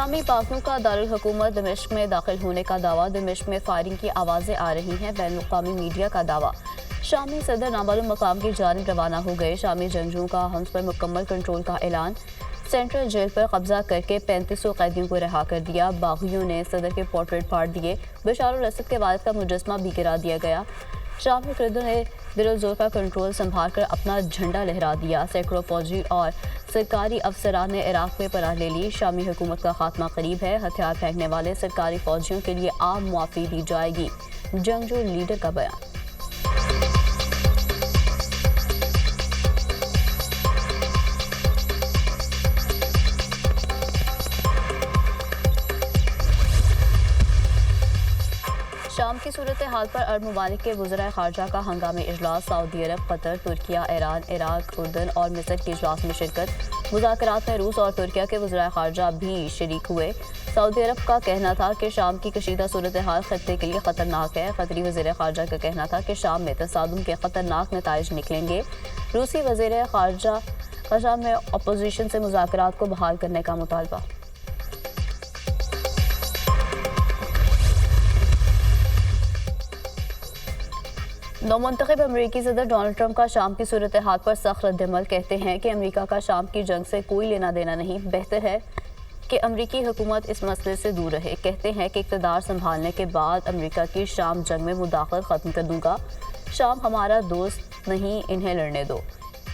शामी बागियों का दारुल हुकूमत दमिश्क में दाखिल होने का दावा। दमिश्क में फायरिंग की आवाज़ें आ रही हैं, बैनुल-अक़वामी मीडिया का दावा। शामी सदर नामालूम मकाम की जानिब रवाना हो गए। शामी जंगजुओं का हम्स पर मुकम्मल कंट्रोल का ऐलान। सेंट्रल जेल पर कब्जा करके 3500 कैदियों को रिहा कर दिया। बागियों ने सदर के पोर्ट्रेट फाड़ दिए। बशार अल असद के वालिद का मुजस्मा भी गिरा दिया गया। शामी कुर्दों ने दिल-जोर का कंट्रोल संभाल कर अपना झंडा लहरा दिया। सैकड़ों फौजी और सरकारी अफसरान ने इराक में पनाह ले ली। शामी हुकूमत का खात्मा करीब है। हथियार फेंकने वाले सरकारी फौजियों के लिए आम मुआफ़ी दी जाएगी। जंगजू लीडर का बयान। शाम की सूरत हाल पर अरब ममालिक के वज़राए ख़ारजा का हंगामी इजलास। सऊदी अरब, कतर, तुर्किया, ईरान, इराक, उर्दन और मिस्र के इजलास में शिरकत। मुज़ाकरात में रूस और तुर्किया के वज़राए ख़ारजा भी शरीक हुए। सऊदी अरब का कहना था कि शाम की कशीदा सूरत हाल खत्ते के लिए ख़तरनाक है। कतरी वज़ीर ख़ारजा का कहना था कि शाम में तसादुम के ख़तरनाक नताइज निकलेंगे। रूसी वज़ीर ख़ारजा का शाम में अपोजिशन से मुज़ाकरात को बहाल करने का मुतालबा। नौमुंतखब अमरीकी सदर डोनाल्ड ट्रंप का शाम की सूरत हाल पर सख्त रद्द-ए-अमल। कहते हैं कि अमरीका का शाम की जंग से कोई लेना देना नहीं, बेहतर है कि अमरीकी हुकूमत इस मसले से दूर रहे। कहते हैं कि इक़्तिदार संभालने के बाद अमरीका की शाम जंग में मुदाखलत ख़त्म कर दूंगा। शाम हमारा दोस्त नहीं, इन्हें लड़ने दो,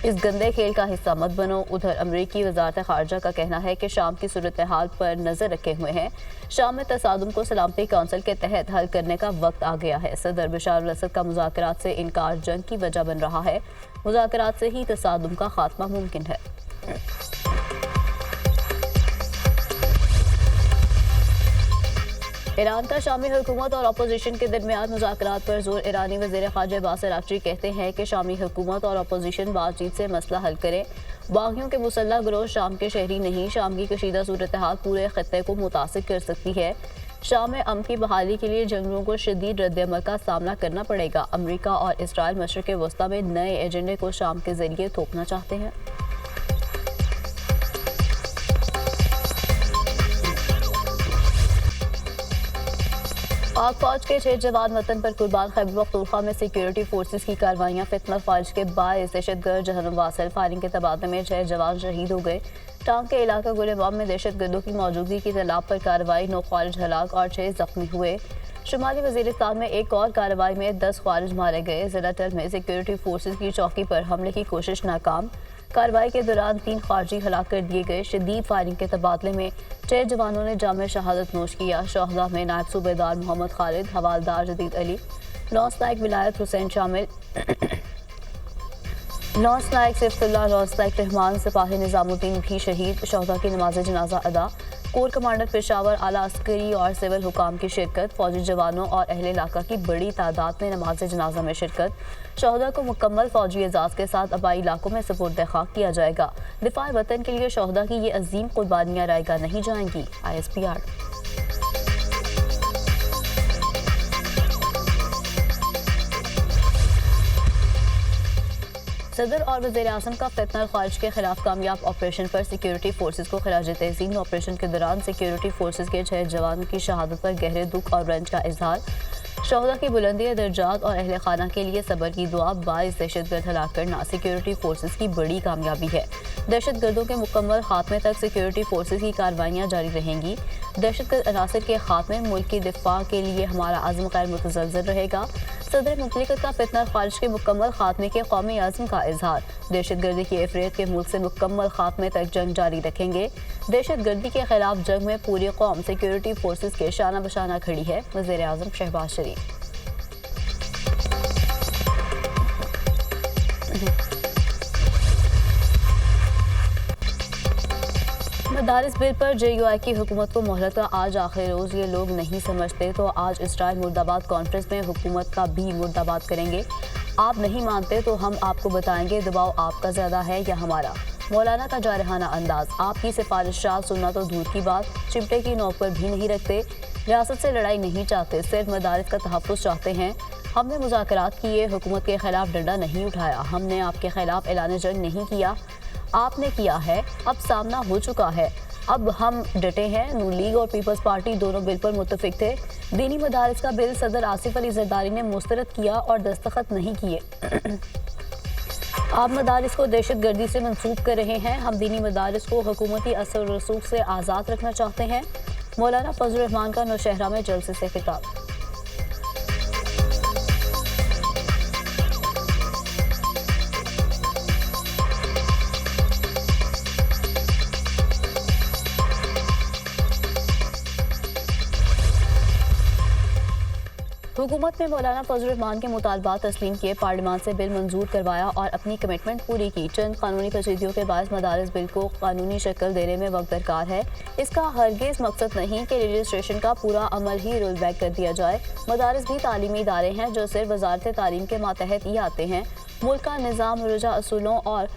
इस गंदे खेल का हिस्सा मत बनो। उधर अमरीकी वज़ारत ख़ारजा का कहना है कि शाम की सूरत हाल पर नज़र रखे हुए हैं। शाम में तसादुम को सलामती काउंसिल के तहत हल करने का वक्त आ गया है। सदर बशार अल असद का मुज़ाकरात से इनकार जंग की वजह बन रहा है। मुज़ाकरात से ही तसादुम का खात्मा मुमकिन है। ईरान का शामी हुकूमत और अपोजिशन के दरमियान मुज़ाकरात पर जोर। ईरानी वज़ीर ख़ारजा बासिर आक्ची कहते हैं कि शामी हुकूमत और अपोजिशन बातचीत से मसला हल करें। बागियों के मुसल्लह गिरोह शाम के शहरी नहीं। शाम की कशीदा सूरत हाल पूरे खत्ते को मुतासिर कर सकती है। शाम में अमन की बहाली के लिए जंगजुओं को शदीद रद्द-ए-अमल का सामना करना पड़ेगा। अमरीका और इसराइल मशरिक़ वस्ता में नए एजेंडे को शाम के जरिए थोपना चाहते हैं। पाक फौज के 6 जवान वतन पर कुर्बान। खैबर पख्तूनख्वा में सिक्योरिटी फोर्सेस की कार्रवाइयाँ फितना फौज के बायस दहशतगर्द जहन्नुम वासिल। फायरिंग के तबादले में 6 जवान शहीद हो गए। टांग के इलाका गुलेबाम में दहशतगर्दों की मौजूदगी की इत्तला पर कार्रवाई। 9 ख्वारिज हलाक और 6 जख्मी हुए। शुमाली वजीरिस्तान में एक और कार्रवाई में 10 ख्वारिज मारे गए। जिला टल में सिक्योरिटी फोर्सेस की चौकी पर हमले की कोशिश नाकाम। कार्रवाई के दौरान 3 खारजी हलाक कर दिए गए। शदीद फायरिंग के तबादले में 6 जवानों ने जाम शहादत नोश किया। शहदा में नायब सूबेदार मोहम्मद खालिद, हवालदार जदीद अली, लॉन्स नायक विलायत हुसैन शामिल। लॉन्स नायक सिफ्तुल्लाह, लॉन्स नायक रहमान, सिपाही निजामुद्दीन भी शहीद। शहदा की नमाज जनाजा अदा। कोर कमांडर पेशावर, आला अस्करी और सिविल हुकाम की शिरकत। फौजी जवानों और अहले इलाका की बड़ी तादाद में नमाज जनाजा में शिरकत। शहदा को मुकम्मल फौजी एजाज के साथ आबाई इलाकों में सुपुर्द खाक किया जाएगा। दिफाए वतन के लिए शहदा की ये अजीम कुर्बानियाँ रायगा नहीं जाएंगी। ISPR। सदर और वज़ीर-ए-आज़म का फितना ख़ारिज के खिलाफ कामयाब ऑपरेशन पर सिक्योरिटी फोर्सेस को खिराज तहसीन। ऑपरेशन के दौरान सिक्योरिटी फोर्सेस के 6 जवानों की शहादत पर गहरे दुख और रंज का इजहार। शहदा की बुलंदी दर्जात और अहले खाना के लिए सबर की दुआ। 22 दहशतगर्द हलाक करना सिक्योरिटी फोर्सेस की बड़ी कामयाबी है। दहशतगर्दों के मुकम्मल खात्मे तक सिक्योरिटी फोर्सेस की कार्रवाइयाँ जारी रहेंगी। दहशतगर्द अनासर के खात्मे, मुल्क की दिफा के लिए हमारा अज़्म गैर मुतज़लज़ल रहेगा। सदर मुमलिकत का फितना ख़ारिज के मुकम्मल खात्मे के कौमी अज़्म का इजहार। दहशतगर्दी की अफरेत के मुल्क से मुकम्मल खात्मे तक जंग जारी रखेंगे। दहशतगर्दी के खिलाफ जंग में पूरी कौम सिक्योरिटी फोर्सेस के शाना बशाना खड़ी है। वज़ीर-ए-आज़म शहबाज शरीफ। मदारिस बिल पर JUI की हुकूमत को मोहलत का आज आखिरी रोज़। ये लोग नहीं समझते तो आज इसराइल मुर्दाबाद कॉन्फ्रेंस में हुकूमत का भी मुर्दाबाद करेंगे। आप नहीं मानते तो हम आपको बताएंगे दबाव आपका ज़्यादा है या हमारा। मौलाना का जारहाना अंदाज। आपकी सिफारिशात सुनना तो दूर की बात, चिमटे की नोक पर भी नहीं रखते। रियासत से लड़ाई नहीं चाहते, सिर्फ मदारिस का तहफ़्फ़ुज़ चाहते हैं। हमने मुज़ाकरात किए, हुकूमत के खिलाफ डंडा नहीं उठाया। हमने आपके खिलाफ ऐलान जंग नहीं किया, आपने किया है। अब सामना हो चुका है। अब हम डटे हैं। नून लीग और पीपल्स पार्टी दोनों बिल पर मुत्तफिक थे। दीनी मदारिस का बिल सदर आसिफ अली जरदारी ने मुस्तरद किया और दस्तखत नहीं किए। आप मदारिस को दहशत गर्दी से मंसूब कर रहे हैं। हम दीनी मदारिस को हुकूमती असर रसूख से आज़ाद रखना चाहते हैं। मौलाना फजल रहमान का नौशहरा में जलसे से खिताब। हुकूमत ने मौलाना फजल रहमान के मुतालबात तस्लीम किए, पार्लियामान से बिल मंजूर करवाया और अपनी कमिटमेंट पूरी की। चंद कानूनी पेचीदगियों के बाद मदारिस बिल को कानूनी शक्ल देने में वक्त दरकार है। इसका हरगिज़ मकसद नहीं कि रजिस्ट्रेशन का पूरा अमल ही रोल बैक कर दिया जाए। मदारिस भी तालीमी इदारे हैं जो सिर्फ वजारत तालीम के मातहत ही आते हैं। मुल्क का निज़ाम रुजा असूलों और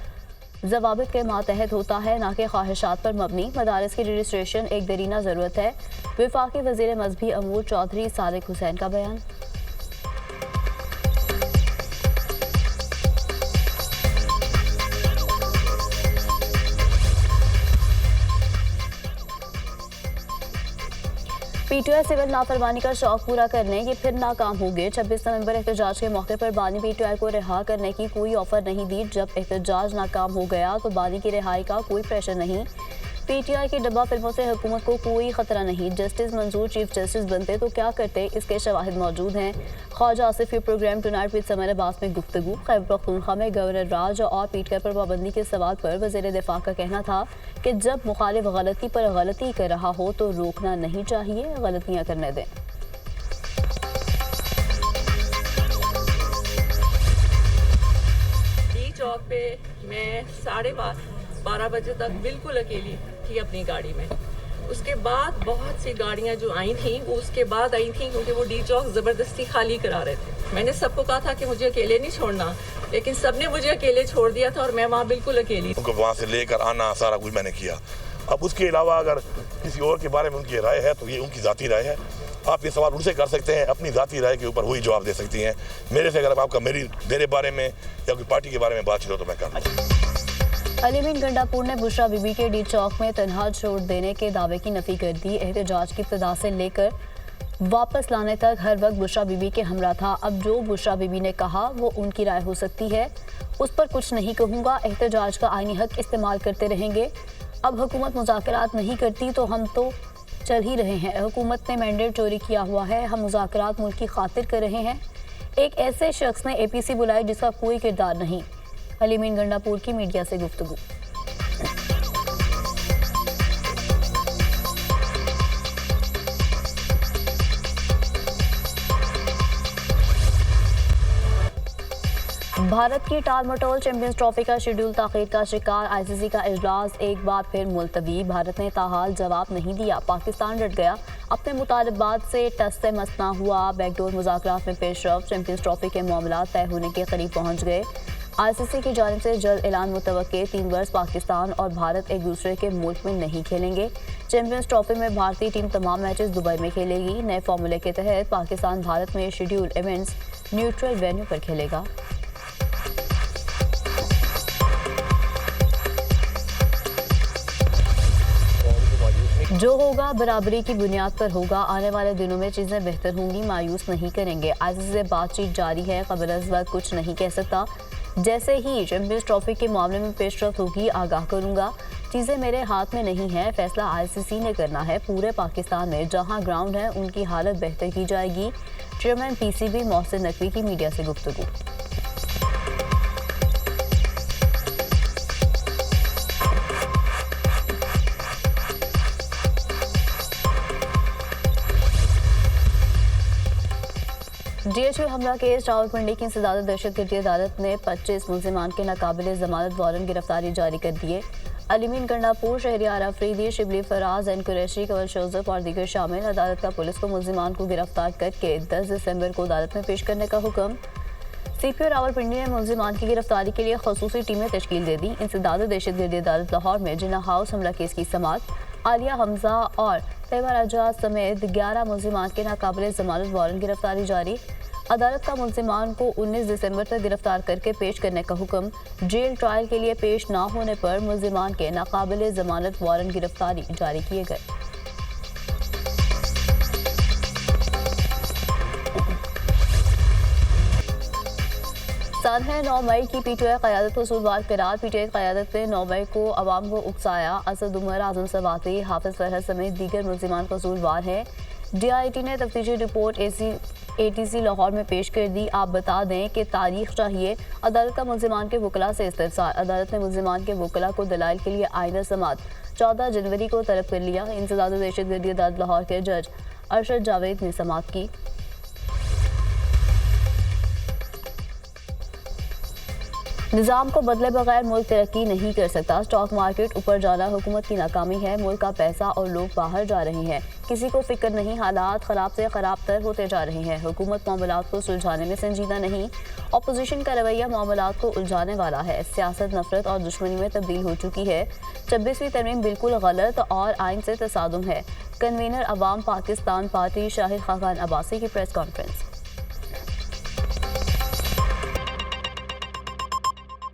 जवाबित के मातहत होता है, ना कि ख्वाहिशात पर मबनी। मदारिस की रजिस्ट्रेशन एक दरीना ज़रूरत है। वफाकी वज़ीर मज़हबी अमूर चौधरी सादिक हुसैन का बयान। पीटीआई सिविल नाफरमानी का शौक पूरा करने ये फिर नाकाम हो गए। 26 नवंबर एहतजाज के मौके पर बानी पीटीआई को रिहा करने की कोई ऑफर नहीं दी। जब एहतजाज नाकाम हो गया तो बानी की रिहाई का कोई प्रेशर नहीं। पीटीआई की डब्बा फिल्मों से हुकूमत को कोई खतरा नहीं। जस्टिस मंजूर चीफ जस्टिस बनते तो क्या करते, इसके शवाहिद मौजूद हैं। ख्वाजा आसिफ के program tonight with Samar Abbas में गुफ्तगू। खैबर पख्तूनख्वा में गवर्नर राज और पीटीआई पर पाबंदी के सवाल पर वज़ीर दिफा का कहना था कि जब मुखालिफ गलती पर गलती कर रहा हो तो रोकना नहीं चाहिए, गलतियाँ करने दें। चौक पे मैं 12:30 बजे तक बिल्कुल अकेली थी अपनी गाड़ी में। उसके बाद बहुत सी गाड़ियां जो आई थी वो उसके बाद आई थी, क्योंकि वो डी चौक ज़बरदस्ती खाली करा रहे थे। मैंने सबको कहा था कि मुझे अकेले नहीं छोड़ना, लेकिन सबने मुझे अकेले छोड़ दिया था और मैं वहाँ बिल्कुल अकेली। उनको वहाँ से लेकर आना सारा कुछ मैंने किया। अब उसके अलावा अगर किसी और के बारे में उनकी राय है तो ये उनकी ज़ाती राय है। आप ये सवाल उनसे कर सकते हैं, अपनी ज़ाती राय के ऊपर वही जवाब दे सकती हैं। मेरे से अगर आपका मेरे बारे में या कोई पार्टी के बारे में बातचीत हो तो मैं कर लूँगा। अलीमीन गंडापुर ने बुशरा बीबी के डी चौक में तनहा छोड़ देने के दावे की नफी कर दी। एहतजाज की इब्तिदा से लेकर वापस लाने तक हर वक्त बुशरा बीबी के हमरा था। अब जो बुशरा बीबी ने कहा वो उनकी राय हो सकती है, उस पर कुछ नहीं कहूँगा। एहतजाज का आईनी हक इस्तेमाल करते रहेंगे। अब हुकूमत मुज़ाकरात नहीं करती तो हम तो चल ही रहे हैं। हुकूमत ने मैंडेट चोरी किया हुआ है, हम मुज़ाकरात मुल्क की खातिर कर रहे हैं। एक ऐसे शख्स ने APC बुलाई जिसका कोई किरदार नहीं। अलीमीन गंडापुर की मीडिया से गुफ्तगू। भारत की टाल मटोल चैंपियंस ट्रॉफी का शेड्यूल ताख़ीर का शिकार। ICC का इजलास एक बार फिर मुलतवी। भारत ने ताहाल जवाब नहीं दिया। पाकिस्तान डट गया, अपने मुतालबात से टस से मस ना हुआ। बैकडोर मुज़ाकरात में पेशरफ। चैंपियंस ट्रॉफी के मामला तय होने के करीब पहुँच गए। ICC की जानिब से जल्द ऐलान मुतवक्के। 3 वर्ष पाकिस्तान और भारत एक दूसरे के मुल्क में नहीं खेलेंगे। चैंपियंस ट्रॉफी में भारतीय टीम तमाम मैचेस दुबई में खेलेगी। नए फार्मूले के तहत पाकिस्तान भारत में शेड्यूल इवेंट्स न्यूट्रल वेन्यू पर खेलेगा। जो होगा बराबरी की बुनियाद पर होगा। आने वाले दिनों में चीज़ें बेहतर होंगी, मायूस नहीं करेंगे। ICC से बातचीत जारी है, खबर इस वक्त कुछ नहीं कह सकता। जैसे ही चैंपियंस ट्रॉफी के मामले में पेशरफ होगी आगाह करूंगा। चीज़ें मेरे हाथ में नहीं है, फैसला ICC ने करना है। पूरे पाकिस्तान में जहां ग्राउंड है उनकी हालत बेहतर की जाएगी। चेयरमैन PCB मोहसिन नकवी की मीडिया से गुफ्तगू। DHU हमला केस रावलपिंडी की इंसदाद दहशतगर्दी अदालत ने 25 मुलजिमान के नाकाबिले जमानत वारंट गिरफ्तारी जारी कर दिए। अलीमीन गंडापुर, शहरियार अफरीदी, शिबली फराज, एन कुरैशी, कवल जोसेफ और दीगर शामिल। अदालत का पुलिस को मुलजिमान को गिरफ्तार करके 10 दिसंबर को अदालत में पेश करने का हुक्म। CPO रावलपिंडी ने मुलजिमान की गिरफ्तारी के लिए खसूसी टीमें तश्कील दे दी। इंसदाद दहशतगर्दी अदालत लाहौर में जिन्ना हाउस हमला केस की समाअत। आलिया हमजा और तैयबा राजा समेत 11 मुलजिमान के नाकाबिले जमानत वारंट गिरफ्तारी जारी। अदालत का मुलजिमान को 19 दिसंबर तक गिरफ्तार करके पेश करने का हुक्म। जेल ट्रायल के लिए पेश न होने पर मुलजिमान के नाकाबिले जमानत वारंट गिरफ्तारी जारी किए गए। सानहा 9 मई की पीटीआई क़यादत कसूरवार करार। पीटीआई क़यादत ने 9 मई को अवाम को उकसाया। असद उमर, आजम सवाती, हाफिज फरहद समेत दीगर मुलजिमान कसूरवार हैं। DIT ने तफ्तीशी रिपोर्ट ATC लाहौर में पेश कर दी। आप बता दें कि तारीख चाहिए। अदालत का मुलजिमान के वकला से इस्तफसार। अदालत ने मुलजिमान के वकला को दलाइल के लिए आइंदा समात 14 जनवरी को तलब कर लिया। इंसदाद दहशतगर्दी अदालत लाहौर के जज अरशद जावेद ने समात की। निज़ाम को बदले बगैर मुल्क तरक्की नहीं कर सकता। स्टॉक मार्केट ऊपर जाना हुकूमत की नाकामी है। मुल्क का पैसा और लोग बाहर जा रहे हैं। किसी को फिक्र नहीं, हालात ख़राब से ख़राब तर होते जा रहे हैं। हुकूमत मामलात को सुलझाने में संजीदा नहीं। अपोजिशन का रवैया मामलात को उलझाने वाला है। सियासत नफरत और दुश्मनी में तब्दील हो चुकी है। 26वीं तरमीम बिल्कुल गलत और आइन से तसादुम है। कन्वीनर अवाम पाकिस्तान पार्टी शाहिद खाकान अब्बासी की प्रेस कॉन्फ्रेंस।